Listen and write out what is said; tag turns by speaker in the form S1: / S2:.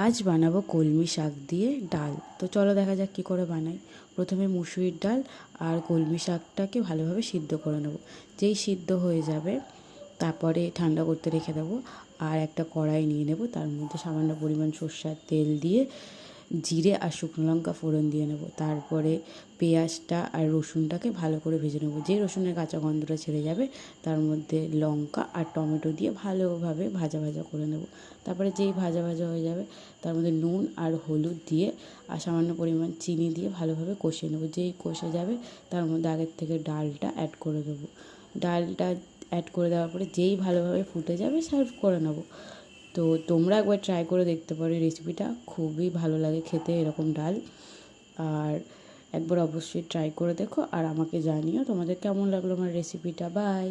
S1: আজ বানাবো কলমি শাক দিয়ে ডাল। তো চলো দেখা যাক কী করে বানাই। প্রথমে মুসুরির ডাল আর কলমি শাকটাকে ভালোভাবে সিদ্ধ করে নেব। যেই সিদ্ধ হয়ে যাবে তারপরে ঠান্ডা করতে রেখে দেবো। আর একটা কড়াই নিয়ে নেব, তার মধ্যে সামান্য পরিমাণ সর্ষের তেল দিয়ে জিরে আর শুকনো লঙ্কা ফোড়ন দিয়ে নেব। তারপরে পেঁয়াজটা আর রসুনটাকে ভালো করে ভেজে নেব। যেই রসুনের কাঁচা গন্ধটা ছেড়ে যাবে তার মধ্যে লঙ্কা আর টমেটো দিয়ে ভালোভাবে ভাজা ভাজা করে নেব। তারপরে যেই ভাজা ভাজা হয়ে যাবে তার মধ্যে নুন আর হলুদ দিয়ে আর সামান্য পরিমাণ চিনি দিয়ে ভালোভাবে কষিয়ে নেব। যেই কষে যাবে তার মধ্যে আগের থেকে ডালটা অ্যাড করে দেবো। ডালটা অ্যাড করে দেওয়ার পরে যেই ভালোভাবে ফুটে যাবে সার্ভ করে নেব। তো তোমরা একবার ট্রাই করে দেখতে পারো এই রেসিপিটা, খুবই ভালো লাগে খেতে এরকম ডাল। আর একবার অবশ্যই ট্রাই করে দেখো আর আমাকে জানিও তোমাদের কেমন লাগলো আমার রেসিপিটা। বাই।